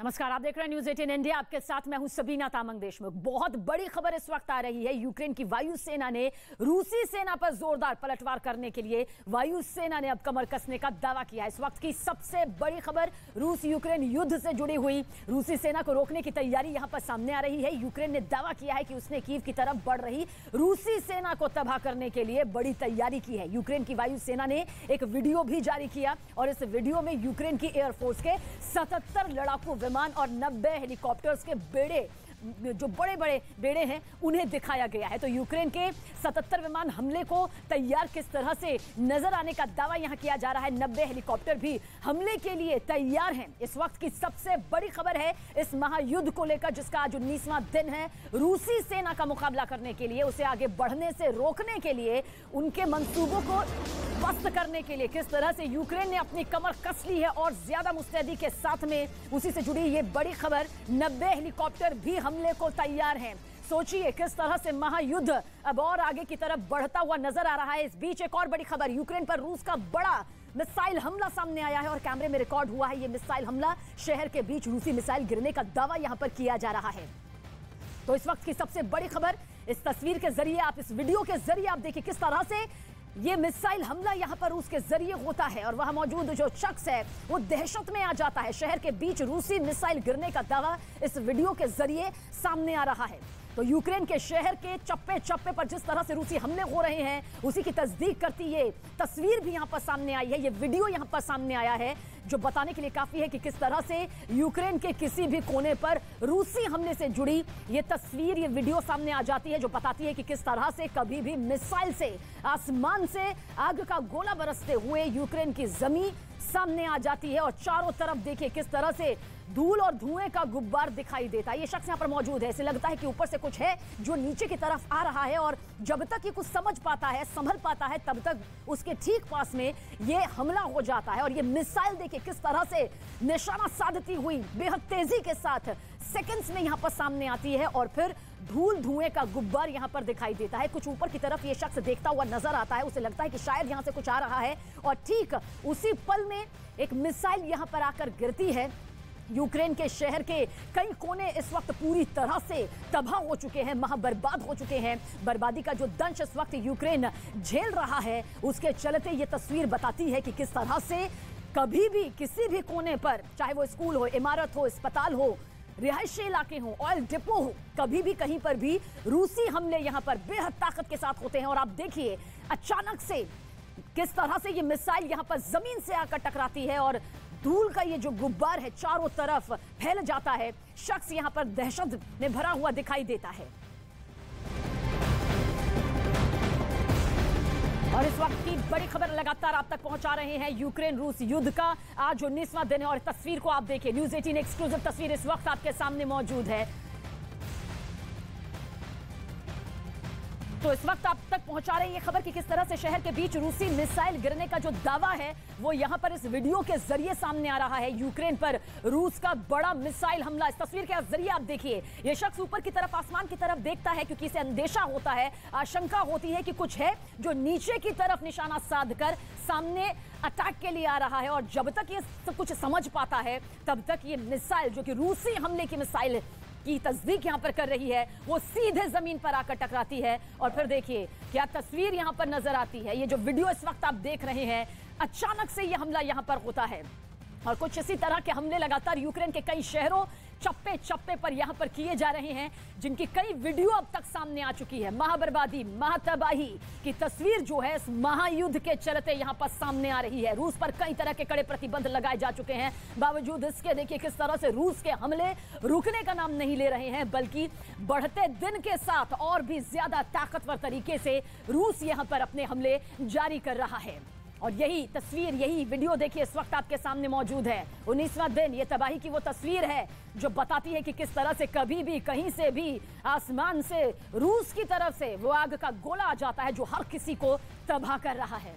नमस्कार, आप देख रहे हैं न्यूज 18 इंडिया। आपके साथ मैं हूं सबीना तामंग देशमुख। बहुत बड़ी खबर इस वक्त आ रही है। यूक्रेन की वायुसेना ने रूसी सेना पर जोरदार पलटवार करने के लिए वायुसेना ने अब कमर कसने का दावा किया है। इस वक्त की सबसे बड़ी खबर रूस यूक्रेन युद्ध से जुड़ी हुई रूसी सेना को रोकने की तैयारी यहां पर सामने आ रही है। यूक्रेन ने दावा किया है कि उसने कीव की तरफ बढ़ रही रूसी सेना को तबाह करने के लिए बड़ी तैयारी की है। यूक्रेन की वायुसेना ने एक वीडियो भी जारी किया और इस वीडियो में यूक्रेन की एयरफोर्स के 77 लड़ाकू विमान और 90 हेलीकॉप्टर्स के बेड़े, जो बड़े बड़े बेड़े हैं, उन्हें दिखाया गया है। तो यूक्रेन के 77 विमान हमले को तैयार किस तरह से नजर आने का दावा यहां किया जा रहा है। 90 हेलीकॉप्टर भी हमले के लिए तैयार हैं। इस वक्त की सबसे बड़ी खबर है इस महायुद्ध को लेकर, जिसका आज 19वां दिन है। रूसी सेना का मुकाबला करने के लिए, उसे आगे बढ़ने से रोकने के लिए, उनके मंसूबों को ध्वस्त करने के लिए किस तरह से यूक्रेन ने अपनी कमर कस ली है और ज्यादा मुस्तैदी के साथ में उसी से जुड़ी ये बड़ी खबर। 90 हेलीकॉप्टर भी हमले को तैयार हैं। सोचिए किस तरह से महायुद्ध अब और आगे की तरफ बढ़ता हुआ नजर आ रहा है। इस बीच एक और बड़ी खबर, यूक्रेन पर रूस का बड़ा मिसाइल हमला सामने आया है और कैमरे में रिकॉर्ड हुआ है। ये मिसाइल हमला, शहर के बीच रूसी मिसाइल गिरने का दावा यहां पर किया जा रहा है। तो इस वक्त की सबसे बड़ी खबर, इस तस्वीर के जरिए, आप इस वीडियो के जरिए आप देखिए किस तरह से ये मिसाइल हमला यहां पर रूस के जरिए होता है और वहां मौजूद जो शख्स है वो दहशत में आ जाता है। शहर के बीच रूसी मिसाइल गिरने का दावा इस वीडियो के जरिए सामने आ रहा है। तो यूक्रेन के शहर के चप्पे चप्पे पर जिस तरह से रूसी हमले हो रहे हैं, उसी की तस्दीक करती ये तस्वीर भी यहां पर सामने आई है। ये वीडियो यहां पर सामने आया है जो बताने के लिए काफी है कि किस तरह से यूक्रेन के किसी भी कोने पर रूसी हमले से जुड़ी ये तस्वीर, ये वीडियो सामने आ जाती है, जो बताती है कि किस तरह से कभी भी मिसाइल से, आसमान से आग का गोला बरसते हुए यूक्रेन की जमीन सामने आ जाती है और चारों तरफ देखिए किस तरह से धूल और धुएं का गुब्बार दिखाई देता है। ये शख्स यहाँ पर मौजूद है, ऐसे लगता है कि ऊपर से कुछ है जो नीचे की तरफ आ रहा है और जब तक ये कुछ समझ पाता है, संभल पाता है, तब तक उसके ठीक पास में ये हमला हो जाता है। और ये मिसाइल देखिए किस तरह से निशाना साधती हुई बेहद तेजी के साथ सेकंड्स में यहाँ पर सामने आती है और फिर धूल धुएं का गुब्बार यहाँ पर दिखाई देता है। कुछ ऊपर की तरफ ये शख्स देखता हुआ नजर आता है, उसे लगता है कि शायद यहाँ से कुछ आ रहा है और ठीक उसी पल में एक मिसाइल यहाँ पर आकर गिरती है। यूक्रेन के शहर के कई कोने इस वक्त पूरी तरह से तबाह हो चुके हैं, महाबर्बाद हो चुके हैं। बर्बादी का जो दंश इस वक्त यूक्रेन झेल रहा है, उसके चलते ये तस्वीर बताती है कि किस तरह से कभी भी किसी भी कोने पर, चाहे वो स्कूल हो, इमारत हो, अस्पताल हो, रिहायशी इलाके हो, ऑयल डिपो हो, कभी भी कहीं पर भी रूसी हमले यहां पर बेहद ताकत के साथ होते हैं। और आप देखिए अचानक से किस तरह से ये मिसाइल यहां पर जमीन से आकर टकराती है और धूल का ये जो गुब्बार है चारों तरफ फैल जाता है। शख्स यहां पर दहशत में भरा हुआ दिखाई देता है। और इस वक्त की बड़ी खबर लगातार आप तक पहुंचा रहे हैं। यूक्रेन रूस युद्ध का आज 19वां दिन है और तस्वीर को आप देखिए, न्यूज 18 एक्सक्लूसिव तस्वीर इस वक्त आपके सामने मौजूद है। तो इस वक्त आप तक पहुंचा रहे हैं ये खबर कि किस तरह से शहर के बीच रूसी मिसाइल गिरने का जो दावा है वो यहां पर इस वीडियो के जरिए सामने आ रहा है। यूक्रेन पर रूस का बड़ा मिसाइल हमला, इस तस्वीर के जरिए आप देखिए, ये शख्स ऊपर की तरफ, आसमान की तरफ देखता है क्योंकि इसे अंदेशा होता है, आशंका होती है कि कुछ है जो नीचे की तरफ निशाना साधकर सामने अटैक के लिए आ रहा है। और जब तक ये सब कुछ समझ पाता है, तब तक ये मिसाइल, जो कि रूसी हमले की मिसाइल की तस्दीक यहां पर कर रही है, वो सीधे जमीन पर आकर टकराती है। और फिर देखिए क्या तस्वीर यहां पर नजर आती है। ये जो वीडियो इस वक्त आप देख रहे हैं, अचानक से ये हमला यहां पर होता है और कुछ इसी तरह के हमले लगातार यूक्रेन के कई शहरों, चप्पे चप्पे पर यहां पर किए जा रहे हैं, जिनकी कई वीडियो अब तक सामने आ चुकी है। महाबर्बादी, महातबाही की तस्वीर जो है इस महायुद्ध के चलते यहां पर सामने आ रही है। रूस पर कई तरह के कड़े प्रतिबंध लगाए जा चुके हैं, बावजूद इसके देखिए किस तरह से रूस के हमले रुकने का नाम नहीं ले रहे हैं, बल्कि बढ़ते दिन के साथ और भी ज्यादा ताकतवर तरीके से रूस यहां पर अपने हमले जारी कर रहा है। और यही तस्वीर, यही वीडियो देखिए इस वक्त आपके सामने मौजूद है। 19वां दिन, ये तबाही की वो तस्वीर है जो बताती है कि किस तरह से कभी भी कहीं से भी आसमान से रूस की तरफ से वो आग का गोला आ जाता है जो हर किसी को तबाह कर रहा है।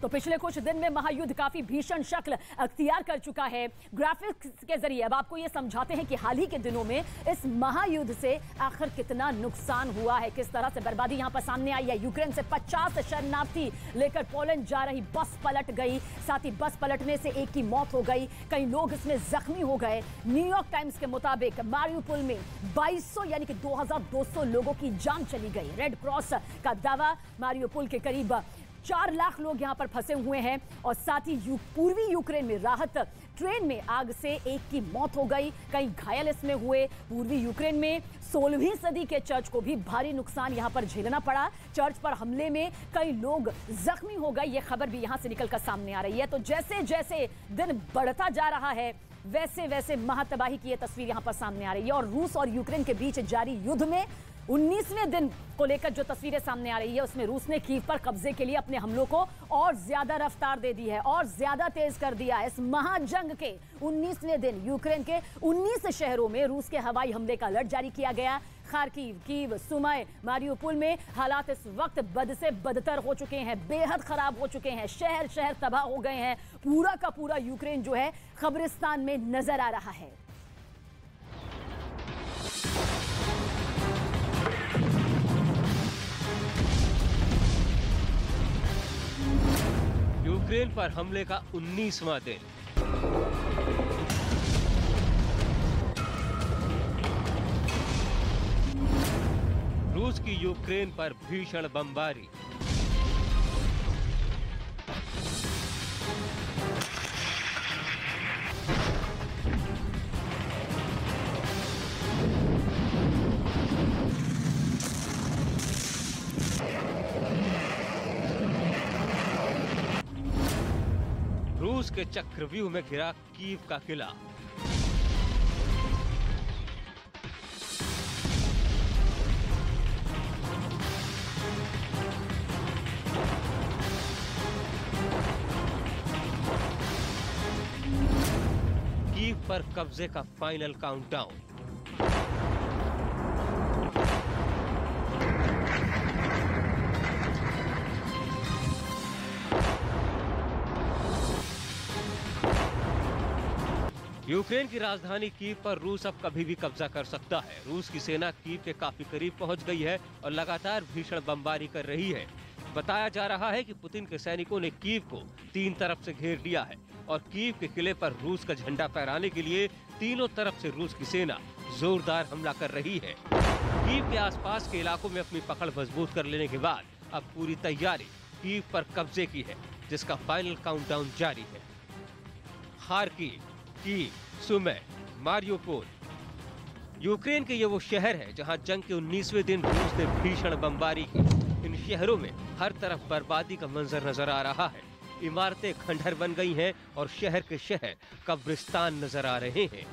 तो पिछले कुछ दिन में महायुद्ध काफी भीषण शक्ल अख्तियार कर चुका है। ग्राफिक्स के जरिए अब आपको ये समझाते हैं कि हाल ही के दिनों में इस महायुद्ध से आखिर कितना नुकसान हुआ है, किस तरह से बर्बादी यहां पर सामने आई है। यूक्रेन से 50 शरणार्थी लेकर पोलैंड जा रही बस पलट गई, साथ ही बस पलटने से एक की मौत हो गई, कई लोग इसमें जख्मी हो गए। न्यूयॉर्क टाइम्स के मुताबिक मारियुपोल में 2200 यानी कि 2200 लोगों की जान चली गई। रेड क्रॉस का दावा, मारियुपोल के करीब 4 लाख लोग यहां पर फंसे हुए हैं और साथ ही पूर्वी यूक्रेन में राहत ट्रेन में आग से एक की मौत हो गई, कई घायल इसमें हुए। पूर्वी यूक्रेन में 16वीं सदी के चर्च को भी भारी नुकसान यहां पर झेलना पड़ा। चर्च पर हमले में कई लोग जख्मी हो गए, ये खबर भी यहां से निकलकर सामने आ रही है। तो जैसे जैसे दिन बढ़ता जा रहा है वैसे वैसे महातबाही की ये तस्वीर यहां पर सामने आ रही है। और रूस और यूक्रेन के बीच जारी युद्ध में 19वें दिन को लेकर जो तस्वीरें सामने आ रही है उसमें रूस ने कीव पर कब्जे के लिए अपने हमलों को और ज्यादा रफ्तार दे दी है और ज्यादा तेज कर दिया। इस महाजंग के 19वें दिन यूक्रेन के 19 शहरों में रूस के हवाई हमले का अलर्ट जारी किया गया। खार्किव, कीव, सुमाय, मारियुपोल में हालात इस वक्त बद से बदतर हो चुके हैं, बेहद खराब हो चुके हैं, शहर शहर तबाह हो गए हैं। पूरा का पूरा यूक्रेन जो है कब्रिस्तान में नजर आ रहा है। यूक्रेन पर हमले का 19वां दिन। रूस की यूक्रेन पर भीषण बमबारी। रूस के चक्रव्यूह में घिरा कीव का किला। कीव पर कब्जे का फाइनल काउंटडाउन। यूक्रेन की राजधानी कीव पर रूस अब कभी भी कब्जा कर सकता है। रूस की सेना कीव के काफी करीब पहुंच गई है और लगातार भीषण बमबारी कर रही है। बताया जा रहा है कि पुतिन के सैनिकों ने कीव को 3 तरफ से घेर लिया है और कीव के किले पर रूस का झंडा फहराने के लिए तीनों तरफ से रूस की सेना जोरदार हमला कर रही है। कीव के आसपास के इलाकों में अपनी पकड़ मजबूत कर लेने के बाद अब पूरी तैयारी कीव पर कब्जे की है, जिसका फाइनल काउंटडाउन जारी है। खार्किव, कीव, सुमे, मारियुपोल, यूक्रेन के ये वो शहर है जहां जंग के 19वें दिन रूस ने भीषण बमबारी की। इन शहरों में हर तरफ बर्बादी का मंजर नजर आ रहा है। इमारतें खंडहर बन गई हैं और शहर के शहर कब्रिस्तान नजर आ रहे हैं।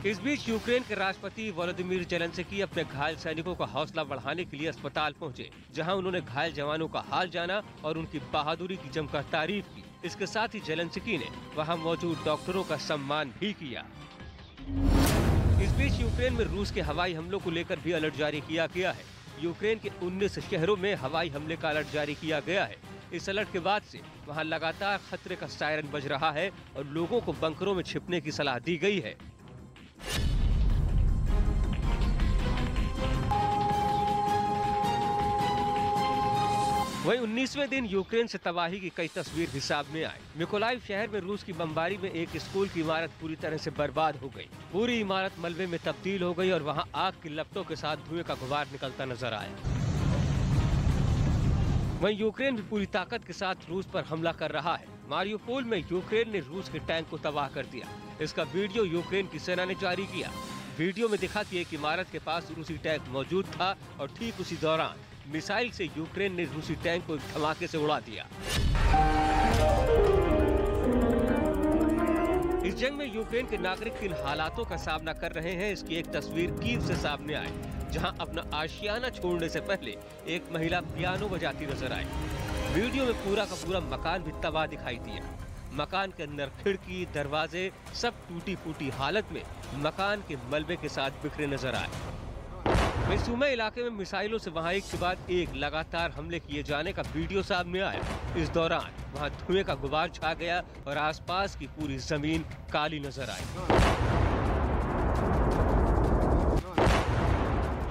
इस बीच यूक्रेन के राष्ट्रपति वोलोदिमीर ज़ेलेंस्की अपने घायल सैनिकों का हौसला बढ़ाने के लिए अस्पताल पहुंचे, जहां उन्होंने घायल जवानों का हाल जाना और उनकी बहादुरी की जमकर तारीफ की। इसके साथ ही ज़ेलेंस्की ने वहां मौजूद डॉक्टरों का सम्मान भी किया। इस बीच यूक्रेन में रूस के हवाई हमलों को लेकर भी अलर्ट जारी किया गया है। यूक्रेन के 19 शहरों में हवाई हमले का अलर्ट जारी किया गया है। इस अलर्ट के बाद से वहां लगातार खतरे का सायरन बज रहा है और लोगों को बंकरों में छिपने की सलाह दी गई है। वहीं 19वें दिन यूक्रेन से तबाही की कई तस्वीर भी सामने आई। मिकोलाइव शहर में रूस की बमबारी में एक स्कूल की इमारत पूरी तरह से बर्बाद हो गई। पूरी इमारत मलबे में तब्दील हो गई और वहां आग की लपटों के साथ धुएं का गुबार निकलता नजर आया। वहीं यूक्रेन भी पूरी ताकत के साथ रूस पर हमला कर रहा है। मारियुपोल में यूक्रेन ने रूस के टैंक को तबाह कर दिया। इसका वीडियो यूक्रेन की सेना ने जारी किया। वीडियो में दिखा कि एक इमारत के पास रूसी टैंक मौजूद था और ठीक उसी दौरान मिसाइल से यूक्रेन ने रूसी टैंक को धमाके से उड़ा दिया। इस जंग में यूक्रेन के नागरिक किन हालातों का सामना कर रहे हैं, इसकी एक तस्वीर कीव से सामने आई, जहां अपना आशियाना छोड़ने से पहले एक महिला पियानो बजाती नजर आई। वीडियो में पूरा का पूरा मकान भी तबाह दिखाई दिया। मकान के अंदर खिड़की, दरवाजे सब टूटी फूटी हालत में मकान के मलबे के साथ बिखरे नजर आए। सुमे इलाके में मिसाइलों से वहां एक के बाद एक लगातार हमले किए जाने का वीडियो सामने आया। इस दौरान वहां धुएं का गुबार छा गया और आसपास की पूरी जमीन काली नजर आई।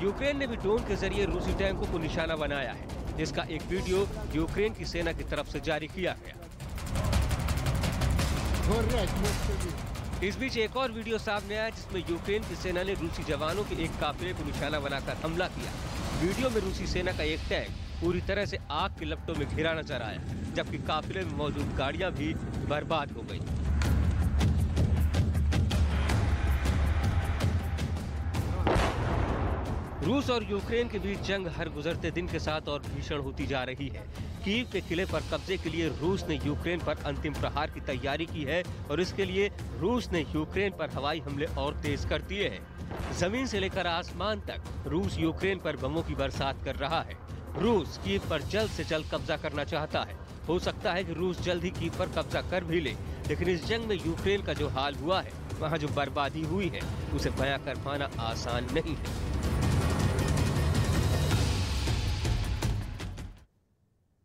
यूक्रेन ने भी ड्रोन के जरिए रूसी टैंकों को निशाना बनाया है, जिसका एक वीडियो यूक्रेन की सेना की तरफ से जारी किया गया। इस बीच एक और वीडियो सामने आया जिसमें यूक्रेन की सेना ने रूसी जवानों के एक काफिले को निशाना बनाकर हमला किया। वीडियो में रूसी सेना का एक टैंक पूरी तरह से आग के लपटों में घिरा नजर आया, जबकि काफिले में मौजूद गाड़ियां भी बर्बाद हो गई। रूस और यूक्रेन के बीच जंग हर गुजरते दिन के साथ और भीषण होती जा रही है। कीव के किले पर कब्जे के लिए रूस ने यूक्रेन पर अंतिम प्रहार की तैयारी की है और इसके लिए रूस ने यूक्रेन पर हवाई हमले और तेज कर दिए हैं। जमीन से लेकर आसमान तक रूस यूक्रेन पर बमों की बरसात कर रहा है। रूस कीव पर जल्द से जल्द कब्जा करना चाहता है। हो सकता है कि रूस जल्द ही कीव पर कब्जा कर भी ले, लेकिन इस जंग में यूक्रेन का जो हाल हुआ है, वहाँ जो बर्बादी हुई है, उसे बयां कर पाना आसान नहीं है।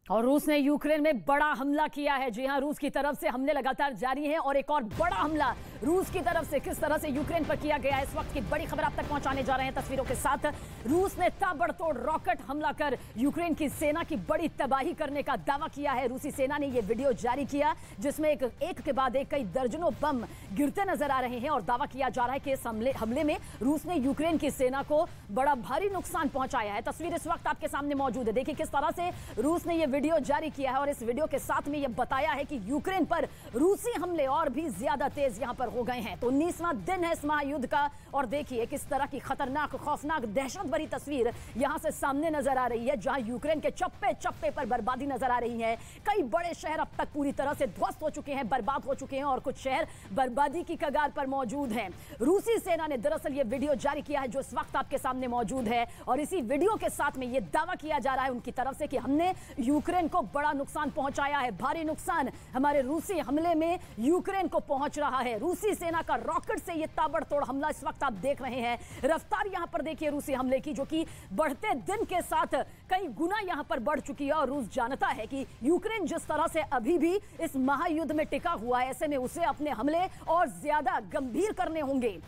और रूस ने यूक्रेन में बड़ा हमला किया है। जी हां, रूस की तरफ से हमले लगातार जारी हैं और एक और बड़ा हमला रूस की तरफ से किस तरह से यूक्रेन पर किया गया है, इस वक्त की बड़ी खबर आप तक पहुंचाने जा रहे हैं तस्वीरों के साथ। रूस ने ताबड़तोड़ रॉकेट हमला कर यूक्रेन की सेना की बड़ी तबाही करने का दावा किया है। रूसी सेना ने यह वीडियो जारी किया जिसमें एक के बाद एक कई दर्जनों बम गिरते नजर आ रहे हैं और दावा किया जा रहा है कि इस हमले में रूस ने यूक्रेन की सेना को बड़ा भारी नुकसान पहुंचाया है। तस्वीर इस वक्त आपके सामने मौजूद है। देखिए किस तरह से रूस ने यह वीडियो जारी किया है और इस वीडियो के साथ में यह बताया है कि यूक्रेन पर रूसी हमले और भी ज्यादा तेज यहां पर हो गए हैं। तो 19वां दिन है इस महायुद्ध का और देखिए किस तरह की खतरनाक, खौफनाक, दहशत भरी तस्वीर यहां से सामने नजर आ रही है, जहां यूक्रेन के चप्पे चप्पे पर बर्बादी नजर आ रही है। कई बड़े शहर अब तक पूरी तरह से ध्वस्त हो चुके हैं, बर्बाद हो चुके हैं और कुछ शहर बर्बादी की कगार पर मौजूद हैं। रूसी सेना ने दरअसल यह वीडियो जारी किया है जो इस वक्त आपके सामने मौजूद है और इसी वीडियो के साथ में यह दावा किया जा रहा है उनकी तरफ से कि हमने यूक्रेन को बड़ा नुकसान पहुंचाया है। भारी नुकसान हमारे रूसी हमले में यूक्रेन को पहुंच रहा है। रूसी सेना का रॉकेट से यह ताबड़तोड़ हमला इस वक्त आप देख रहे हैं। रफ्तार यहां पर देखिए रूसी हमले की, जो कि बढ़ते दिन के साथ कई गुना यहां पर बढ़ चुकी है और रूस जानता है कि यूक्रेन जिस तरह से अभी भी इस महायुद्ध में टिका हुआ है, ऐसे में उसे अपने हमले और ज्यादा गंभीर करने होंगे।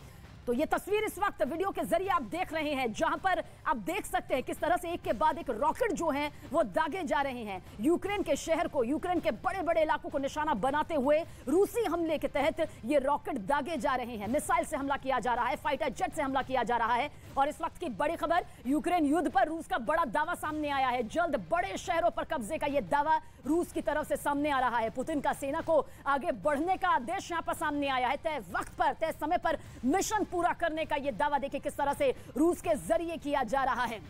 तो ये तस्वीर इस वक्त वीडियो के जरिए आप देख रहे हैं, जहां पर आप देख सकते हैं किस तरह से एक के बाद एक रॉकेट जो हैं वो दागे जा रहे हैं। यूक्रेन के शहर को, यूक्रेन के बड़े बड़े इलाकों को निशाना बनाते हुए रूसी हमले के तहत ये रॉकेट दागे जा रहे हैं। मिसाइल से हमला किया जा रहा है, फाइटर जेट से हमला किया जा रहा है और इस वक्त की बड़ी खबर, यूक्रेन युद्ध पर रूस का बड़ा दावा सामने आया है। जल्द बड़े शहरों पर कब्जे का यह दावा रूस की तरफ से सामने आ रहा है। पुतिन का सेना को आगे बढ़ने का आदेश यहां पर सामने आया है। तय वक्त पर, तय समय पर मिशन पूरा करने का यह दावा देखिए किस तरह से रूस के जरिए किया जा रहा है।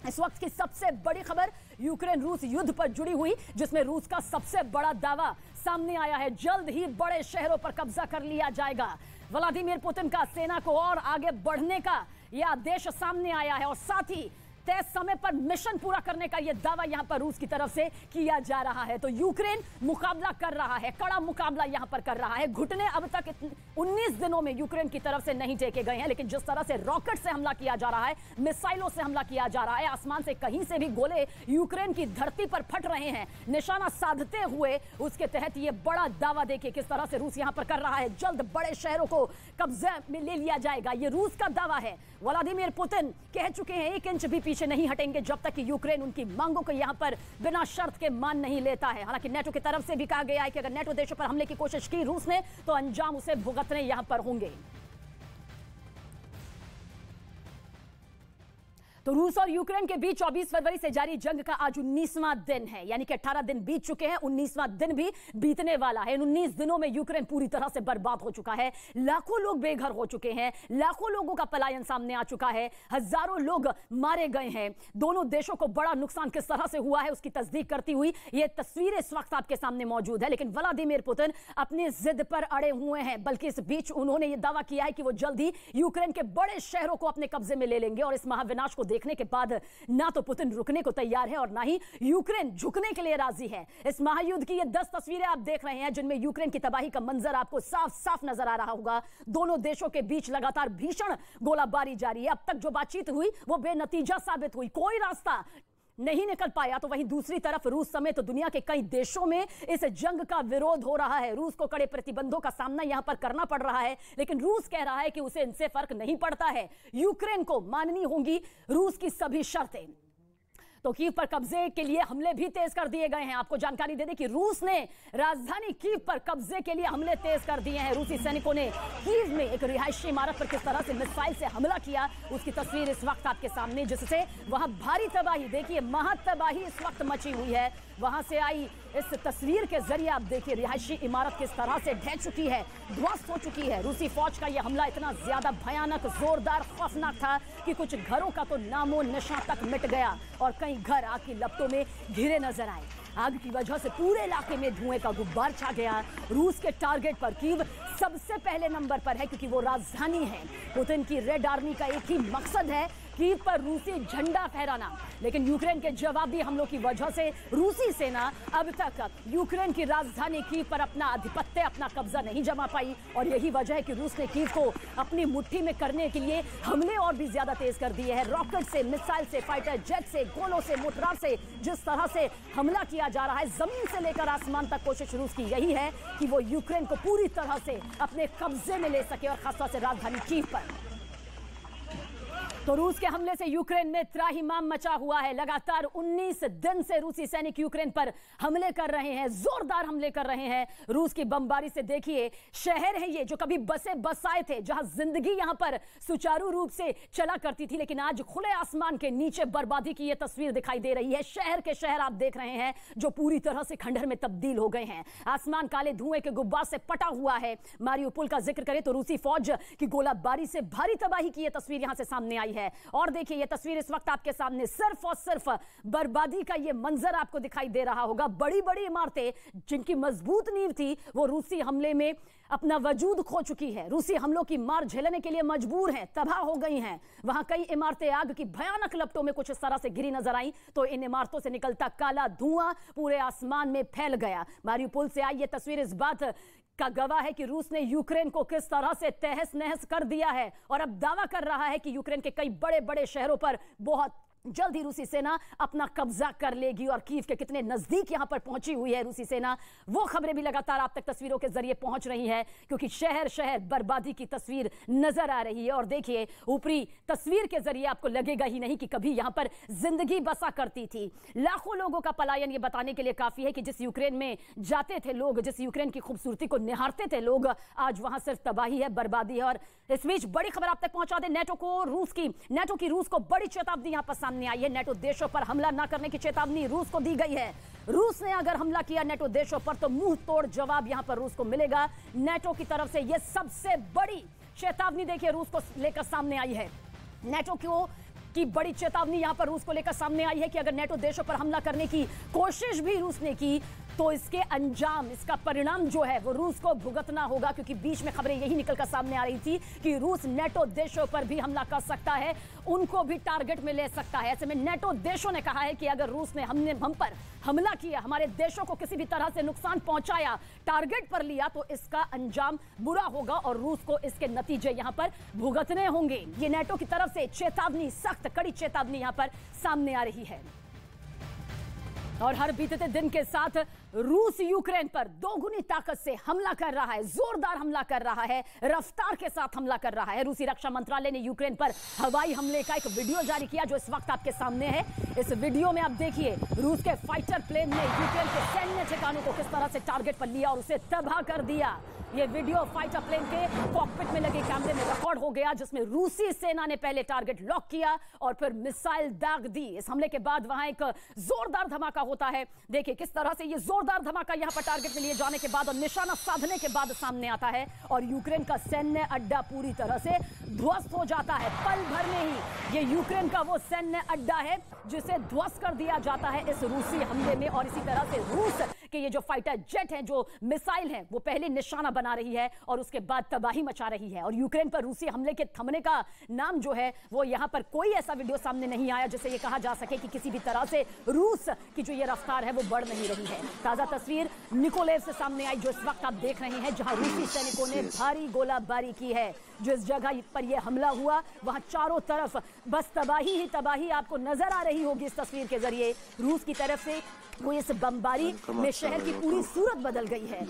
इस वक्त की सबसे बड़ी खबर यूक्रेन रूस युद्ध पर जुड़ी हुई, जिसमें रूस का सबसे बड़ा दावा सामने आया है। जल्द ही बड़े शहरों पर कब्जा कर लिया जाएगा। व्लादिमीर पुतिन का सेना को और आगे बढ़ने का यह आदेश सामने आया है और साथ ही तय समय पर मिशन पूरा करने का यह दावा यहां पर रूस की तरफ से किया जा रहा है। तो यूक्रेन मुकाबला कर रहा है, कड़ा मुकाबला यहां पर कर रहा है। घुटने अब तक 19 दिनों में यूक्रेन की तरफ से नहीं टेके गए हैं, लेकिन जिस तरह से रॉकेट से हमला किया जा रहा है, मिसाइलों से हमला किया जा रहा है, आसमान से कहीं से भी गोले यूक्रेन की धरती पर फट रहे हैं निशाना साधते हुए, उसके तहत यह बड़ा दावा देखिए किस तरह से रूस यहां पर कर रहा है। जल्द बड़े शहरों को कब्जे में ले लिया जाएगा, यह रूस का दावा है। व्लादिमीर पुतिन कह चुके हैं 1 इंच भी पीछे नहीं हटेंगे जब तक कि यूक्रेन उनकी मांगों को यहां पर बिना शर्त के मान नहीं लेता है। हालांकि नेटो की तरफ से भी कहा गया है कि अगर नेटो देशों पर हमले की कोशिश की रूस ने तो अंजाम उसे भुगतने यहां पर होंगे। तो रूस और यूक्रेन के बीच 24 फरवरी से जारी जंग का आज 19वां दिन है, यानी कि 18 दिन बीत चुके हैं, 19वां दिन भी बीतने वाला है। इन 19 दिनों में यूक्रेन पूरी तरह से बर्बाद हो चुका है। लाखों लोग बेघर हो चुके हैं, लाखों लोगों का पलायन सामने आ चुका है, हजारों लोग मारे गए हैं। दोनों देशों को बड़ा नुकसान किस तरह से हुआ है उसकी तस्दीक करती हुई ये तस्वीर इस वक्त आपके सामने मौजूद है। लेकिन व्लादिमीर पुतिन अपनी जिद पर अड़े हुए हैं, बल्कि इस बीच उन्होंने ये दावा किया है कि वो जल्द ही यूक्रेन के बड़े शहरों को अपने कब्जे में ले लेंगे और इस महाविनाश को देखने के बाद ना तो पुतिन रुकने को तैयार है और ना ही यूक्रेन झुकने के लिए राजी है। इस महायुद्ध की ये 10 तस्वीरें आप देख रहे हैं जिनमें यूक्रेन की तबाही का मंजर आपको साफ साफ नजर आ रहा होगा। दोनों देशों के बीच लगातार भीषण गोलाबारी जारी है। अब तक जो बातचीत हुई वो बेनतीजा साबित हुई, कोई रास्ता नहीं निकल पाया। तो वहीं दूसरी तरफ रूस समेत दुनिया के कई देशों में इस जंग का विरोध हो रहा है। रूस को कड़े प्रतिबंधों का सामना यहां पर करना पड़ रहा है, लेकिन रूस कह रहा है कि उसे इनसे फर्क नहीं पड़ता है। यूक्रेन को माननी होंगी रूस की सभी शर्तें। तो कीव पर कब्जे के लिए हमले भी तेज कर दिए गए हैं। आपको जानकारी दे दें कि रूस ने राजधानी कीव पर कब्जे के लिए हमले तेज कर दिए हैं। रूसी सैनिकों ने कीव में एक रिहायशी इमारत पर किस तरह से मिसाइल से हमला किया उसकी तस्वीर इस वक्त आपके सामने, जिससे वहां भारी तबाही, देखिए महातबाही इस वक्त मची हुई है। वहां से आई इस तस्वीर के जरिए आप देखिए रिहायशी इमारत किस तरह से ढह चुकी है, ध्वस्त हो चुकी है। रूसी फौज का यह हमला इतना ज्यादा भयानक, जोरदार, खौफनाक था कि कुछ घरों का तो नामो निशान तक मिट गया और कई घर आग की लपटों में घिरे नजर आए। आग की वजह से पूरे इलाके में धुएं का गुब्बार छा गया। रूस के टारगेट पर कीव सबसे पहले नंबर पर है क्योंकि वो राजधानी है। पुतिन की रेड आर्मी का एक ही मकसद है कीव पर रूसी झंडा फहराना, लेकिन यूक्रेन के जवाबी हमलों की वजह से रूसी सेना अब तक यूक्रेन की राजधानी कीव पर अपना आधिपत्य, अपना कब्जा नहीं जमा पाई। और यही वजह है कि रूस ने कीव को अपनी मुट्ठी में करने के लिए हमले और भी ज्यादा तेज कर दिए हैं। रॉकेट से, मिसाइल से, फाइटर जेट से, गोलों से, मोटरार से जिस तरह से हमला किया जा रहा है, जमीन से लेकर आसमान तक कोशिश रूस की यही है कि वो यूक्रेन को पूरी तरह से अपने कब्जे में ले सके और खासतौर से राजधानी कीव पर। तो रूस के हमले से यूक्रेन में त्राहिमाम मचा हुआ है। लगातार 19 दिन से रूसी सैनिक यूक्रेन पर हमले कर रहे हैं, जोरदार हमले कर रहे हैं। रूस की बमबारी से देखिए, शहर है ये जो कभी बसे बसाए थे, जहां जिंदगी यहां पर सुचारू रूप से चला करती थी, लेकिन आज खुले आसमान के नीचे बर्बादी की ये तस्वीर दिखाई दे रही है। शहर के शहर आप देख रहे हैं जो पूरी तरह से खंडहर में तब्दील हो गए हैं। आसमान काले धुएं के गुब्बार से पटा हुआ है। मारियुपोल का जिक्र करें तो रूसी फौज की गोलाबारी से भारी तबाही की ये तस्वीर यहां से सामने आई है। और देखिए ये तस्वीर इस वक्त आपके सामने, सिर्फ और सिर्फ बर्बादी का ये मंजर आपको दिखाई दे रहा होगा। बड़ी बड़ी इमारतें जिनकी मजबूत नींव थी वो रूसी हमले में अपना वजूद खो चुकी है। रूसी हमलों की मार झेलने के लिए मजबूर हैं, तबाह हो गई हैं। वहां कई इमारतें आग की भयानक लपटों में कुछ इस तरह से गिरी नजर आई तो इन इमारतों से निकलता काला धुआं पूरे आसमान में फैल गया। मारियुपोल से आई ये तस्वीर इस बात का गवाह है कि रूस ने यूक्रेन को किस तरह से तहस नहस कर दिया है और अब दावा कर रहा है कि यूक्रेन के कई बड़े बड़े शहरों पर बहुत जल्द ही रूसी सेना अपना कब्जा कर लेगी। और कीव के कितने नजदीक यहां पर पहुंची हुई है रूसी सेना, वो खबरें भी लगातार आप तक तस्वीरों के जरिए पहुंच रही है, क्योंकि शहर शहर बर्बादी की तस्वीर नजर आ रही है। और देखिए ऊपरी तस्वीर के जरिए आपको लगेगा ही नहीं कि कभी यहां पर जिंदगी बसा करती थी। लाखों लोगों का पलायन ये बताने के लिए काफी है कि जिस यूक्रेन में जाते थे लोग, जिस यूक्रेन की खूबसूरती को निहारते थे लोग, आज वहां सिर्फ तबाही है, बर्बादी है। और इस बीच बड़ी खबर आप तक पहुंचा दे, नेटो की रूस को बड़ी चेतावनी यहां पर सामने आई है। नेटो देशों पर हमला न करने की चेतावनी रूस को दी गई है। रूस ने अगर हमला किया नेटो देशों पर तो मुंह तोड़ जवाब यहां पर रूस को मिलेगा। नेटो की तरफ से यह सबसे बड़ी चेतावनी देखिए रूस को लेकर सामने आई है। नेटो की बड़ी चेतावनी यहां पर रूस को लेकर सामने आई है कि अगर नेटो देशों पर हमला करने की कोशिश भी रूस ने की तो इसके अंजाम, इसका परिणाम जो है वो रूस को भुगतना होगा, क्योंकि बीच में खबरें यही निकलकर सामने आ रही थी कि रूस नेटो देशों पर भी हमला कर सकता है, उनको भी टारगेट में ले सकता है। ऐसे में नेटो देशों ने कहा है कि अगर रूस ने हम पर हमला किया, हमारे देशों को किसी भी तरह से नुकसान पहुंचाया, टारगेट पर लिया, तो इसका अंजाम बुरा होगा और रूस को इसके नतीजे यहां पर भुगतने होंगे। ये नेटो की तरफ से चेतावनी, सख्त कड़ी चेतावनी यहां पर सामने आ रही है। और हर बीतते दिन के साथ रूस यूक्रेन पर दोगुनी ताकत से हमला कर रहा है, जोरदार हमला कर रहा है, रफ्तार के साथ हमला कर रहा है। रूसी रक्षा मंत्रालय ने यूक्रेन पर हवाई हमले का एक वीडियो जारी किया जो इस वक्त आपके सामने है। इस वीडियो में आप देखिए रूस के फाइटर प्लेन ने यूक्रेन के सैन्य ठिकानों को किस तरह से टारगेट पर लिया और उसे तबाह कर दिया। ये वीडियो फाइटर प्लेन के कॉकपिट में लगे कैमरे में रिकॉर्ड हो गया, जिसमें रूसी सेना ने पहले टारगेट लॉक किया और फिर मिसाइल दाग दी। इस हमले के बाद वहां एक जोरदार धमाका होता है। देखिए किस तरह से ये जोरदार धमाका यहां पर टारगेट में लिए जाने के बाद और निशाना साधने के बाद सामने आता है और यूक्रेन का सैन्य अड्डा पूरी तरह से ध्वस्त हो जाता है। पल भर में ही ये यूक्रेन का वो सैन्य अड्डा है जिसे ध्वस्त कर दिया जाता है इस रूसी हमले में। और इसी तरह से रूस कि ये जो फाइटर जेट है, जो मिसाइल है, वो पहले निशाना बना रही है और उसके बाद तबाही मचा रही है। और यूक्रेन पर रूसी हमले के थमने का नाम जो है वो यहां पर कोई ऐसा वीडियो सामने नहीं आया जिससे ये कहा जा सके कि किसी भी तरह से रूस की जो ये रफ्तार है वो बढ़ नहीं रही है। ताजा तस्वीर निकोलेव से सामने आई जो इस वक्त आप देख रहे हैं, जहां रूसी सैनिकों ने भारी गोलाबारी की है। जो इस जगह पर यह हमला हुआ वहां चारों तरफ बस तबाही ही तबाही आपको नजर आ रही होगी इस तस्वीर के जरिए। रूस की तरफ से वो इस बमबारी में शहर की पूरी सूरत बदल गई है।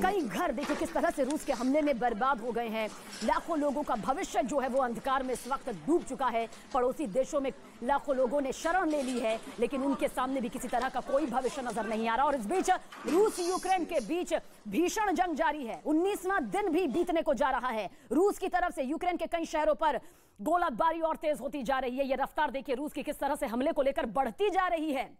कई घर देखिए किस तरह से रूस के हमले में बर्बाद हो गए हैं। लाखों लोगों का भविष्य जो है वो अंधकार में इस वक्त डूब चुका है। पड़ोसी देशों में लाखों लोगों ने शरण ले ली है, लेकिन उनके सामने भी किसी तरह का कोई भविष्य नजर नहीं आ रहा। और इस बीच रूस यूक्रेन के बीच भीषण जंग जारी है। 19वां दिन भी बीतने को जा रहा है। रूस की तरफ से यूक्रेन के कई शहरों पर गोलाबारी और तेज होती जा रही है। ये रफ्तार देखिए रूस की किस तरह से हमले को लेकर बढ़ती जा रही है।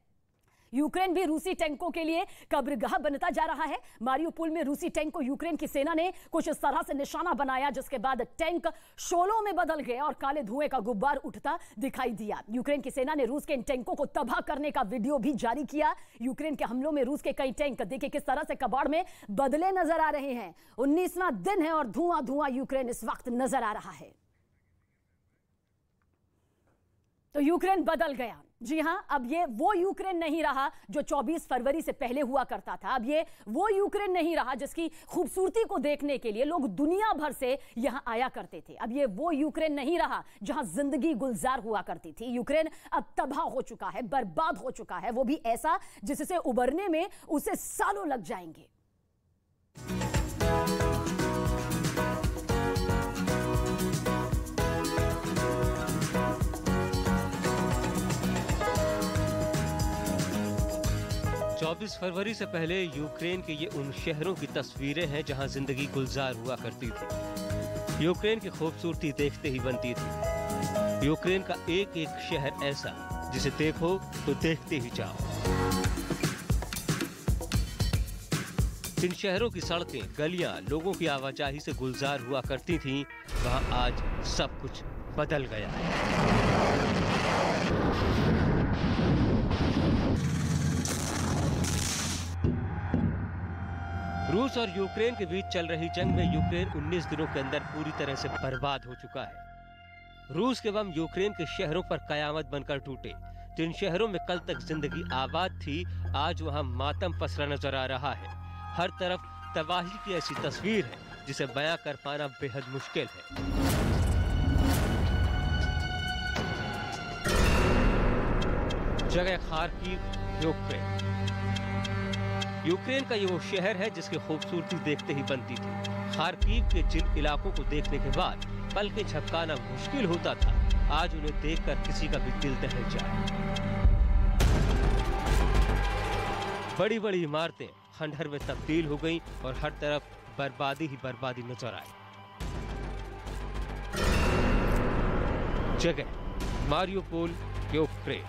यूक्रेन भी रूसी टैंकों के लिए कब्रगाह बनता जा रहा है। मारियोपोल में रूसी टैंक को यूक्रेन की सेना ने कुछ इस तरह से निशाना बनाया, जिसके बाद टैंक शोलों में बदल गए और काले धुएं का गुब्बार उठता दिखाई दिया। यूक्रेन की सेना ने रूस के इन टैंकों को तबाह करने का वीडियो भी जारी किया। यूक्रेन के हमलों में रूस के कई टैंक देखिए किस तरह से कबाड़ में बदले नजर आ रहे हैं। 19वां दिन है और धुआं धुआं यूक्रेन इस वक्त नजर आ रहा है। तो यूक्रेन बदल गया। जी हां, अब ये वो यूक्रेन नहीं रहा जो 24 फरवरी से पहले हुआ करता था। अब ये वो यूक्रेन नहीं रहा जिसकी खूबसूरती को देखने के लिए लोग दुनिया भर से यहां आया करते थे। अब ये वो यूक्रेन नहीं रहा जहां जिंदगी गुलजार हुआ करती थी। यूक्रेन अब तबाह हो चुका है, बर्बाद हो चुका है, वो भी ऐसा जिससे उबरने में उसे सालों लग जाएंगे। चौबीस फरवरी से पहले यूक्रेन के ये उन शहरों की तस्वीरें हैं जहां जिंदगी गुलजार हुआ करती थी। यूक्रेन की खूबसूरती देखते ही बनती थी। यूक्रेन का एक एक शहर ऐसा जिसे देखो तो देखते ही जाओ। जिन शहरों की सड़कें, गलियां लोगों की आवाजाही से गुलजार हुआ करती थीं, वहां आज सब कुछ बदल गया है। रूस और यूक्रेन के बीच चल रही जंग में यूक्रेन 19 दिनों के अंदर पूरी तरह से बर्बाद हो चुका है। रूस के बम यूक्रेन के शहरों पर कयामत बनकर टूटे। जिन शहरों में कल तक जिंदगी आबाद थी, आज वहां मातम पसरा नजर आ रहा है। हर तरफ तबाही की ऐसी तस्वीर है जिसे बयां कर पाना बेहद मुश्किल है। जगह खार्किव, यूक्रेन। यूक्रेन का ये वो शहर है जिसकी खूबसूरती देखते ही बनती थी। खार्किव के जिन इलाकों को देखने के बाद पल के झपकाना मुश्किल होता था, आज उन्हें देखकर किसी का भी दिल दहल जाए। बड़ी बड़ी इमारतें खंडहर में तब्दील हो गईं और हर तरफ बर्बादी ही बर्बादी नजर आई। जगह मारियोपोल, यूक्रेन।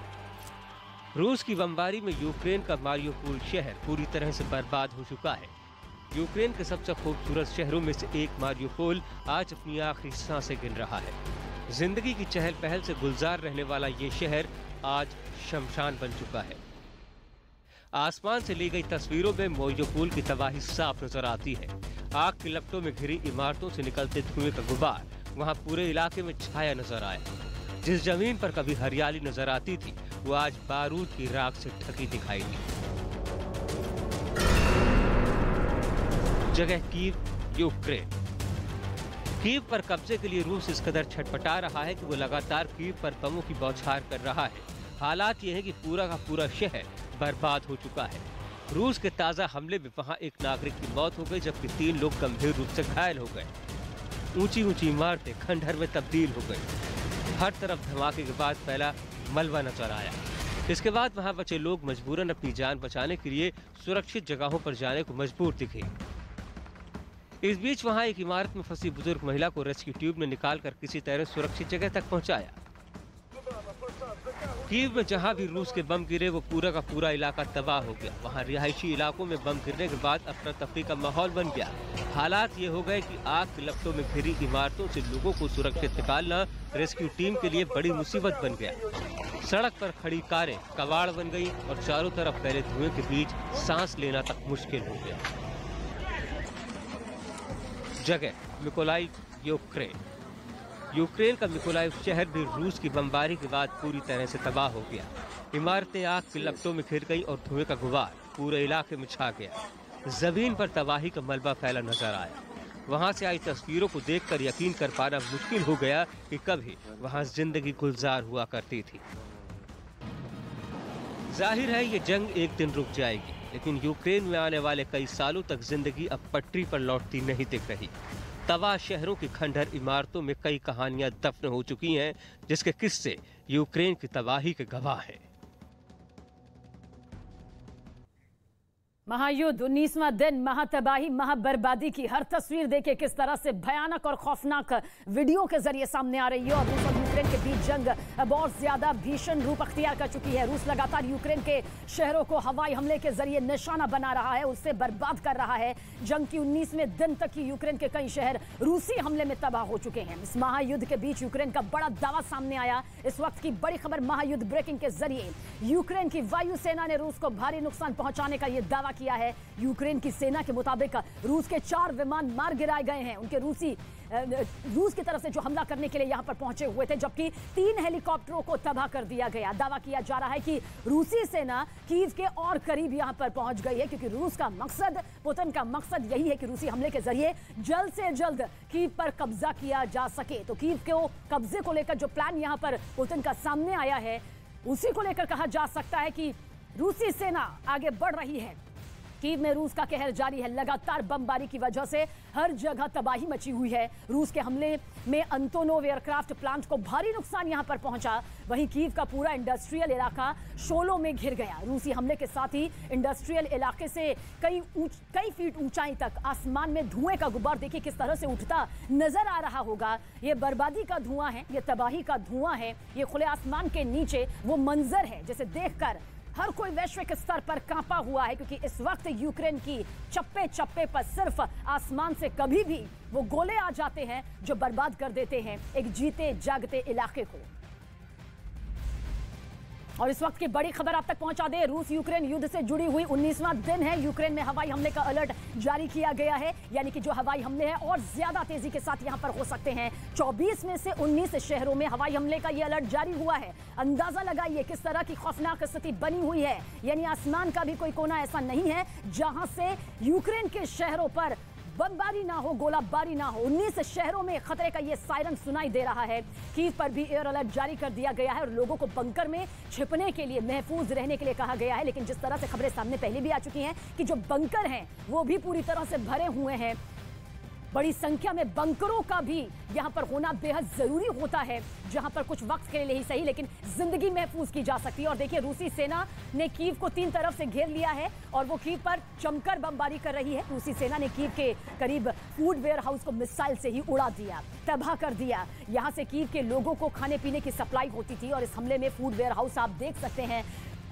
रूस की बमबारी में यूक्रेन का मारियोपोल शहर पूरी तरह से बर्बाद हो चुका है। यूक्रेन के सबसे खूबसूरत शहरों में से एक मारियोपोल आज अपनी आखिरी सांसें गिन रहा है। जिंदगी की चहल पहल से गुलजार रहने वाला ये शहर आज शमशान बन चुका है। आसमान से ली गई तस्वीरों में मारियोपोल की तबाही साफ नजर आती है। आग की लपटों में घिरी इमारतों से निकलते धुएं का गुबार वहां पूरे इलाके में छाया नजर आया। जिस जमीन पर कभी हरियाली नजर आती थी, वो आज बारूद की राख से ढकी दिखाई दी। जगह कीव, यूक्रेन। कीव पर कब्जे के लिए रूस इस कदर छटपटा रहा है कि वो लगातार कीव पर बमों की बौछार कर रहा है। हालात ये है कि पूरा का पूरा शहर बर्बाद हो चुका है। रूस के ताजा हमले में वहां एक नागरिक की मौत हो गई, जबकि 3 लोग गंभीर रूप से घायल हो गए। ऊंची ऊंची इमारतें खंडहर में तब्दील हो गई। हर तरफ धमाके के बाद फैला मलबा नजर आया। इसके बाद वहां बचे लोग मजबूरन अपनी जान बचाने के लिए सुरक्षित जगहों पर जाने को मजबूर दिखे। इस बीच वहां एक इमारत में फंसी बुजुर्ग महिला को रेस्क्यू ट्यूब ने निकालकर किसी तरह सुरक्षित जगह तक पहुंचाया। कीव में जहां भी रूस के बम गिरे, वो पूरा का पूरा इलाका तबाह हो गया। वहां रिहायशी इलाकों में बम गिरने के बाद अफरा तफरी का माहौल बन गया। हालात ये हो गए कि आग की लपटों में घिरी इमारतों से लोगों को सुरक्षित निकालना रेस्क्यू टीम के लिए बड़ी मुसीबत बन गया। सड़क पर खड़ी कारें कबाड़ बन गई और चारों तरफ फैले धुएं के बीच सांस लेना तक मुश्किल हो गया। जगह मिकोलाइव, यूक्रेन का मिकोलाइव शहर भी रूस की बमबारी के बाद पूरी तरह से तबाह हो गया। इमारतें आग की लपटों में घिर गई और धुएं का गुबार पूरे इलाके में छा गया। जमीन पर तबाही का मलबा फैला नजर आया। वहां से आई तस्वीरों को देखकर यकीन कर पाना मुश्किल हो गया कि कभी वहां जिंदगी गुलजार हुआ करती थी। जाहिर है ये जंग एक दिन रुक जाएगी, लेकिन यूक्रेन में आने वाले कई सालों तक जिंदगी अब पटरी पर लौटती नहीं दिख रही। तबाह शहरों की खंडहर इमारतों में कई कहानियां दफन हो चुकी हैं, जिसके किस्से यूक्रेन की तबाही के गवाह हैं। महायुद्ध, 19वां दिन, महातबाही, महाबर्बादी की हर तस्वीर देखिए किस तरह से भयानक और खौफनाक वीडियो के जरिए सामने आ रही है। और रूस और यूक्रेन के बीच जंग बहुत ज्यादा भीषण रूप अख्तियार कर चुकी है। रूस लगातार यूक्रेन के शहरों को हवाई हमले के जरिए निशाना बना रहा है, उससे बर्बाद कर रहा है। जंग की 19वें दिन तक ही यूक्रेन के कई शहर रूसी हमले में तबाह हो चुके हैं। इस महायुद्ध के बीच यूक्रेन का बड़ा दावा सामने आया। इस वक्त की बड़ी खबर, महायुद्ध ब्रेकिंग के जरिए यूक्रेन की वायुसेना ने रूस को भारी नुकसान पहुंचाने का यह दावा किया है। यूक्रेन की सेना के मुताबिक रूस के 4 विमान मार गिराए गए हैं। उनके रूस की तरफ से जो हमला करने के लिए यहां पर पहुंचे हुए थे, जबकि 3 हेलीकॉप्टरों को तबाह कर दिया गया। दावा किया जा रहा है कि रूसी सेना कीव के और करीब यहां पर पहुंच गई है, क्योंकि रूस का मकसद, पुतिन का मकसद यही है कि रूसी हमले के जरिए जल्द से जल्द कीव पर कब्जा किया जा सके। तो कीव के कब्जे को लेकर जो प्लान यहां पर पुतिन का सामने आया है, उसी को लेकर कहा जा सकता है कि रूसी सेना आगे बढ़ रही है। कीव में रूस का कहर जारी है। लगातार बमबारी की वजह से हर जगह तबाही मची हुई है। रूस के हमले में अंतोनोव एयरक्राफ्ट प्लांट को भारी नुकसान यहां पर पहुंचा। वहीं कीव का पूरा इंडस्ट्रियल इलाका शोलों में घिर गया। रूसी हमले के साथ ही इंडस्ट्रियल इलाके से कई फीट ऊंचाई तक आसमान में धुएं का गुबार देखिए किस तरह से उठता नजर आ रहा होगा। ये बर्बादी का धुआं है, ये तबाही का धुआं है, ये खुले आसमान के नीचे वो मंजर है जिसे देखकर हर कोई वैश्विक स्तर पर कांपा हुआ है, क्योंकि इस वक्त यूक्रेन की चप्पे चप्पे पर सिर्फ आसमान से कभी भी वो गोले आ जाते हैं जो बर्बाद कर देते हैं एक जीते जागते इलाके को। और इस वक्त की बड़ी खबर आप तक पहुंचा दे, रूस यूक्रेन युद्ध से जुड़ी हुई 19वां दिन है। यूक्रेन में हवाई हमले का अलर्ट जारी किया गया है, यानी कि जो हवाई हमले हैं और ज्यादा तेजी के साथ यहां पर हो सकते हैं। 24 में से 19 शहरों में हवाई हमले का यह अलर्ट जारी हुआ है। अंदाजा लगाइए किस तरह की खौफनाक स्थिति बनी हुई है, यानी आसमान का भी कोई कोना ऐसा नहीं है जहां से यूक्रेन के शहरों पर बमबारी ना हो, गोलाबारी ना हो। 19 शहरों में खतरे का ये सायरन सुनाई दे रहा है। कीव पर भी एयर अलर्ट जारी कर दिया गया है और लोगों को बंकर में छिपने के लिए, महफूज रहने के लिए कहा गया है। लेकिन जिस तरह से खबरें सामने पहले भी आ चुकी हैं कि जो बंकर हैं वो भी पूरी तरह से भरे हुए हैं। बड़ी संख्या में बंकरों का भी यहां पर होना बेहद जरूरी होता है, जहां पर कुछ वक्त के लिए ही सही लेकिन जिंदगी महफूज की जा सकती है। और देखिए रूसी सेना ने कीव को 3 तरफ से घेर लिया है और वो कीव पर जमकर बमबारी कर रही है। रूसी सेना ने कीव के करीब फूड वेयर हाउस को मिसाइल से ही उड़ा दिया, तबाह कर दिया। यहां से कीव के लोगों को खाने पीने की सप्लाई होती थी और इस हमले में फूड वेयर हाउस आप देख सकते हैं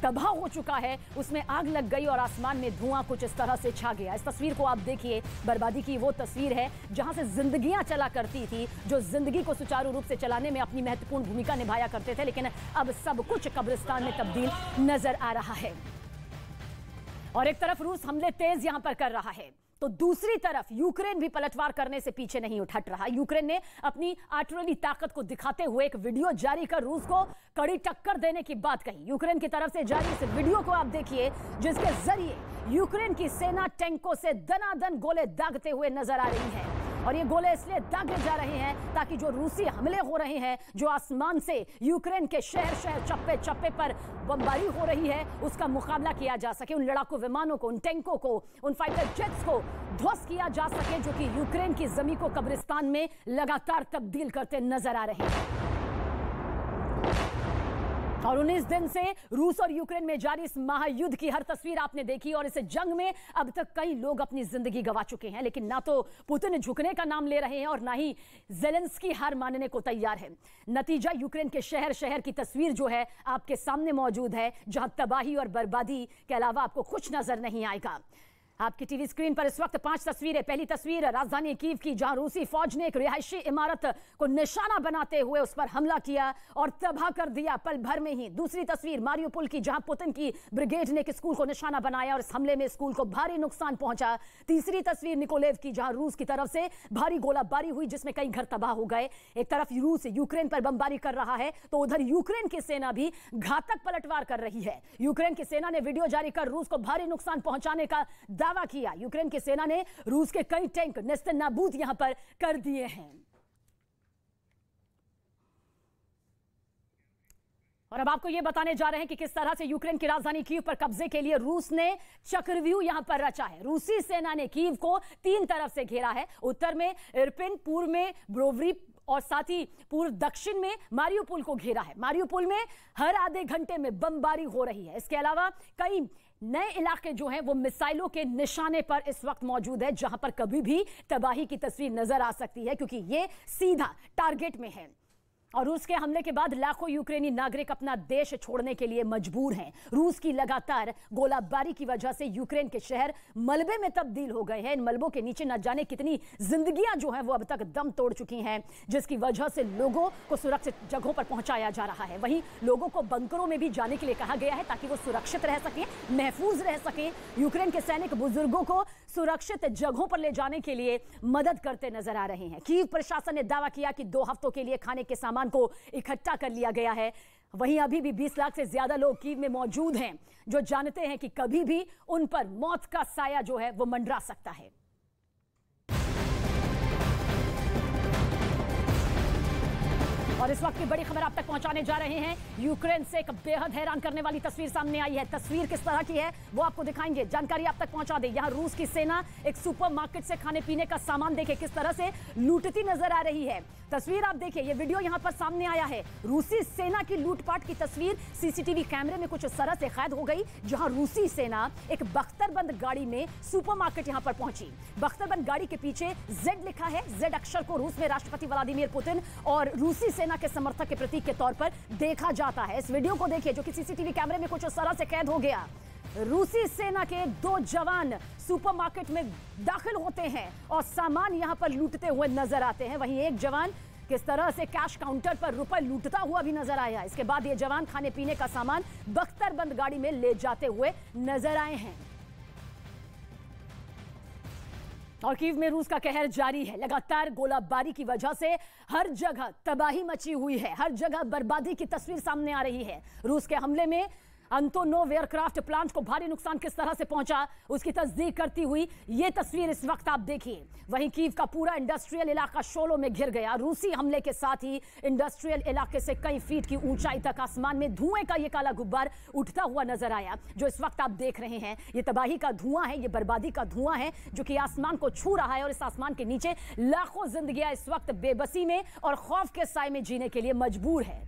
तबाह हो चुका है, उसमें आग लग गई और आसमान में धुआं कुछ इस तरह से छा गया। इस तस्वीर को आप देखिए, बर्बादी की वो तस्वीर है जहां से जिंदगियां चला करती थी, जो जिंदगी को सुचारू रूप से चलाने में अपनी महत्वपूर्ण भूमिका निभाया करते थे, लेकिन अब सब कुछ कब्रिस्तान में तब्दील नजर आ रहा है। और एक तरफ रूस हमले तेज यहां पर कर रहा है, तो दूसरी तरफ यूक्रेन भी पलटवार करने से पीछे नहीं हट रहा। यूक्रेन ने अपनी आर्टिलरी ताकत को दिखाते हुए एक वीडियो जारी कर रूस को कड़ी टक्कर देने की बात कही। यूक्रेन की तरफ से जारी इस वीडियो को आप देखिए, जिसके जरिए यूक्रेन की सेना टैंकों से दनादन गोले दागते हुए नजर आ रही है। और ये गोले इसलिए दागे जा रहे हैं ताकि जो रूसी हमले हो रहे हैं, जो आसमान से यूक्रेन के शहर शहर चप्पे चप्पे पर बमबारी हो रही है, उसका मुकाबला किया जा सके। उन लड़ाकू विमानों को, उन टैंकों को, उन फाइटर जेट्स को ध्वस्त किया जा सके, जो कि यूक्रेन की जमीन को कब्रिस्तान में लगातार तब्दील करते नजर आ रहे हैं। और 19 दिन से रूस और यूक्रेन में जारी इस महायुद्ध की हर तस्वीर आपने देखी और इस जंग में अब तक कई लोग अपनी जिंदगी गंवा चुके हैं, लेकिन ना तो पुतिन झुकने का नाम ले रहे हैं और ना ही ज़ेलेंस्की हार मानने को तैयार है। नतीजा यूक्रेन के शहर शहर की तस्वीर जो है आपके सामने मौजूद है, जहां तबाही और बर्बादी के अलावा आपको कुछ नजर नहीं आएगा। आपकी टीवी स्क्रीन पर इस वक्त 5 तस्वीरें। पहली तस्वीर राजधानी कीव की, जहां रूसी फौज ने एक रिहायशी इमारत को निशाना बनाते हुए उस पर हमला किया और तबाह कर दिया पल भर में ही। दूसरी तस्वीर मारियोपोल की, जहां पुतिन की ब्रिगेड ने एक स्कूल को निशाना बनाया और इस हमले में स्कूल को भारी नुकसान पहुंचा। तीसरी तस्वीर निकोलेव की, जहां रूस की तरफ से भारी गोलाबारी हुई जिसमें कई घर तबाह हो गए। एक तरफ रूस यूक्रेन पर बमबारी कर रहा है तो उधर यूक्रेन की सेना भी घातक पलटवार कर रही है। यूक्रेन की सेना ने वीडियो जारी कर रूस को भारी नुकसान पहुंचाने का दावा किया। यूक्रेन की सेना ने रूस के कई टैंक नेस्तनाबूद यहां पर कर दिए हैं। और अब आपको यह बताने जा रहे हैं कि किस तरह से यूक्रेन की राजधानी कीव पर कब्जे के लिए रूस ने चक्रव्यूह यहां पर रचा है। रूसी सेना ने कीव को 3 तरफ से घेरा है। उत्तर में इरपिन, पूर्व में ब्रोवरी और साथ ही पूर्व दक्षिण में मारियोपोल को घेरा है। मारियोपोल में हर आधे घंटे में बमबारी हो रही है। इसके अलावा कई नए इलाके जो हैं वो मिसाइलों के निशाने पर इस वक्त मौजूद है, जहां पर कभी भी तबाही की तस्वीर नजर आ सकती है क्योंकि ये सीधा टारगेट में है। और रूस के हमले के बाद लाखों यूक्रेनी नागरिक अपना देश छोड़ने के लिए मजबूर हैं। रूस की लगातार गोलाबारी की वजह से यूक्रेन के शहर मलबे में तब्दील हो गए हैं। इन मलबों के नीचे न जाने कितनी जिंदगियां जो हैं वो अब तक दम तोड़ चुकी हैं, जिसकी वजह से लोगों को सुरक्षित जगहों पर पहुंचाया जा रहा है। वहीं लोगों को बंकरों में भी जाने के लिए कहा गया है ताकि वो सुरक्षित रह सकें, महफूज रह सकें। यूक्रेन के सैनिक बुजुर्गों को सुरक्षित जगहों पर ले जाने के लिए मदद करते नजर आ रहे हैं। कीव प्रशासन ने दावा किया कि 2 हफ्तों के लिए खाने के सामान को इकट्ठा कर लिया गया है। वहीं अभी भी 20 लाख से ज्यादा लोग कीव में मौजूद हैं जो जानते हैं कि कभी भी उन पर मौत का साया जो है वो मंडरा सकता है। और इस वक्त की बड़ी खबर आप तक पहुंचाने जा रहे हैं। यूक्रेन से एक बेहद हैरान करने वाली तस्वीर सामने आई है। तस्वीर किस तरह की है वो आपको दिखाएंगे, जानकारी आप तक पहुंचा दे। यहां रूस की सेना एक सुपरमार्केट से खाने पीने का सामान देखे किस तरह से लूटती नजर आ रही है। तस्वीर आप देखिए, ये वीडियो यहां पर सामने आया है। रूसी सेना की लूटपाट की तस्वीर सीसीटीवी कैमरे में कुछ इस तरह से कैद हो गई, जहां रूसी सेना एक बख्तरबंद गाड़ी में सुपरमार्केट यहां पर पहुंची। बख्तरबंद गाड़ी के पीछे जेड लिखा है। जेड अक्षर को रूस में राष्ट्रपति व्लादिमीर पुतिन और रूसी सेना के समर्थक के प्रतीक के तौर पर देखा जाता है। इस वीडियो को देखिए जो कि सीसीटीवी कैमरे में कुछ इस तरह से कैद हो गया। रूसी सेना के 2 जवान सुपरमार्केट में दाखिल होते हैं और सामान यहां पर लूटते हुए नजर आते हैं। वहीं एक जवान किस तरह से कैश काउंटर पर रुपए लूटता हुआ भी नजर आया। इसके बाद ये जवान खाने पीने का सामान बख्तरबंद गाड़ी में ले जाते हुए नजर आए हैं। और कीव में रूस का कहर जारी है। लगातार गोलाबारी की वजह से हर जगह तबाही मची हुई है, हर जगह बर्बादी की तस्वीर सामने आ रही है। रूस के हमले में अंतोनोव एयरक्राफ्ट प्लांट को भारी नुकसान किस तरह से पहुंचा उसकी तस्दीक करती हुई ये तस्वीर इस वक्त आप देखिए। वहीं कीव का पूरा इंडस्ट्रियल इलाका शोलों में घिर गया। रूसी हमले के साथ ही इंडस्ट्रियल इलाके से कई फीट की ऊंचाई तक आसमान में धुएं का ये काला गुब्बार उठता हुआ नजर आया, जो इस वक्त आप देख रहे हैं। ये तबाही का धुआं है, ये बर्बादी का धुआं है जो कि आसमान को छू रहा है। और इस आसमान के नीचे लाखों जिंदगियां इस वक्त बेबसी में और खौफ के साए में जीने के लिए मजबूर है।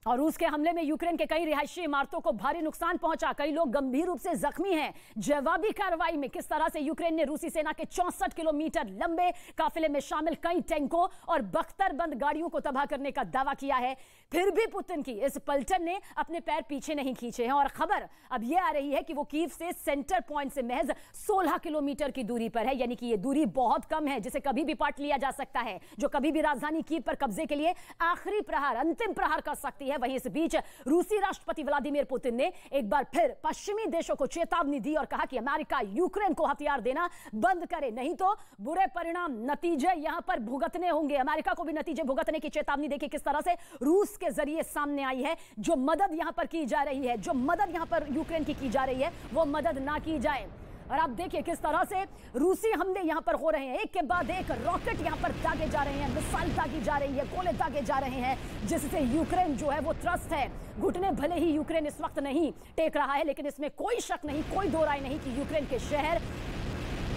और रूस के हमले में यूक्रेन के कई रिहायशी इमारतों को भारी नुकसान पहुंचा, कई लोग गंभीर रूप से जख्मी हैं। जवाबी कार्रवाई में किस तरह से यूक्रेन ने रूसी सेना के 64 किलोमीटर लंबे काफिले में शामिल कई टैंकों और बख्तरबंद गाड़ियों को तबाह करने का दावा किया है। फिर भी पुतिन की इस पलटन ने अपने पैर पीछे नहीं खींचे हैं। और खबर अब यह आ रही है कि वो कीव से सेंटर पॉइंट से महज 16 किलोमीटर की दूरी पर है, यानी कि यह दूरी बहुत कम है जिसे कभी भी पाट लिया जा सकता है, जो कभी भी राजधानी कीव पर कब्जे के लिए आखिरी प्रहार, अंतिम प्रहार कर सकती है। वहीं इस बीच रूसी राष्ट्रपति व्लादिमीर पुतिन ने एक बार फिर पश्चिमी देशों को चेतावनी दी और कहा कि अमेरिका यूक्रेन को हथियार देना बंद करे, नहीं तो बुरे परिणाम, नतीजे यहां पर भुगतने होंगे। अमेरिका को भी नतीजे भुगतने की चेतावनी देखिए किस तरह से रूस के जरिए सामने आई है। जो मदद यहां पर की जा रही है, जो मदद यहां पर यूक्रेन की जा रही है, वो मदद ना की जाए। और आप देखिए किस तरह से रूसी हमले यहां पर हो रहे हैं, एक के बाद एक रॉकेट यहां पर दागे जा रहे हैं, मिसाइल दागी जा रही है, गोले दागे जा रहे हैं, जिससे यूक्रेन जो है वो त्रस्त है। घुटने भले ही यूक्रेन इस वक्त नहीं टेक रहा है, लेकिन इसमें कोई शक नहीं, कोई दो राय नहीं कि यूक्रेन के शहर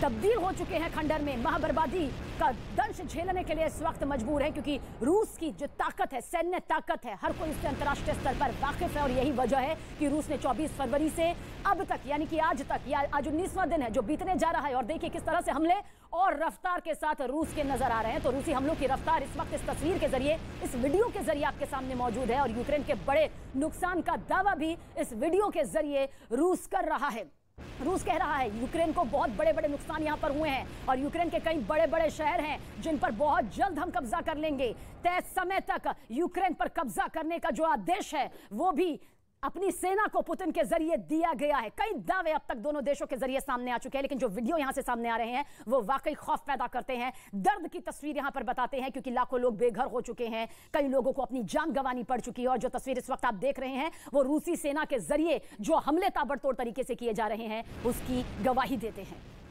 तब्दील हो चुके हैं खंडर में, महाबर्बादी का दंश झेलने के लिए इस वक्त मजबूर है, क्योंकि रूस की जो ताकत है, सैन्य ताकत है, हर कोई इससे अंतर्राष्ट्रीय स्तर पर वाकिफ है। और यही वजह है कि रूस ने 24 फरवरी से अब तक, यानी कि आज तक, या आज 19वां दिन है जो बीतने जा रहा है, और देखिए किस तरह से हमले और रफ्तार के साथ रूस के नजर आ रहे हैं। तो रूसी हमलों की रफ्तार इस वक्त इस तस्वीर के जरिए, इस वीडियो के जरिए आपके सामने मौजूद है, और यूक्रेन के बड़े नुकसान का दावा भी इस वीडियो के जरिए रूस कर रहा है। रूस कह रहा है यूक्रेन को बहुत बड़े बड़े नुकसान यहां पर हुए हैं, और यूक्रेन के कई बड़े बड़े शहर हैं जिन पर बहुत जल्द हम कब्जा कर लेंगे। तय समय तक यूक्रेन पर कब्जा करने का जो आदेश है वो भी अपनी सेना को पुतिन के जरिए दिया गया है। कई दावे अब तक दोनों देशों के जरिए सामने आ चुके हैं, लेकिन जो वीडियो यहां से सामने आ रहे हैं वो वाकई खौफ पैदा करते हैं, दर्द की तस्वीर यहां पर बताते हैं, क्योंकि लाखों लोग बेघर हो चुके हैं, कई लोगों को अपनी जान गंवानी पड़ चुकी है। और जो तस्वीर इस वक्त आप देख रहे हैं वो रूसी सेना के जरिए जो हमले ताबड़तोड़ तरीके से किए जा रहे हैं उसकी गवाही देते हैं।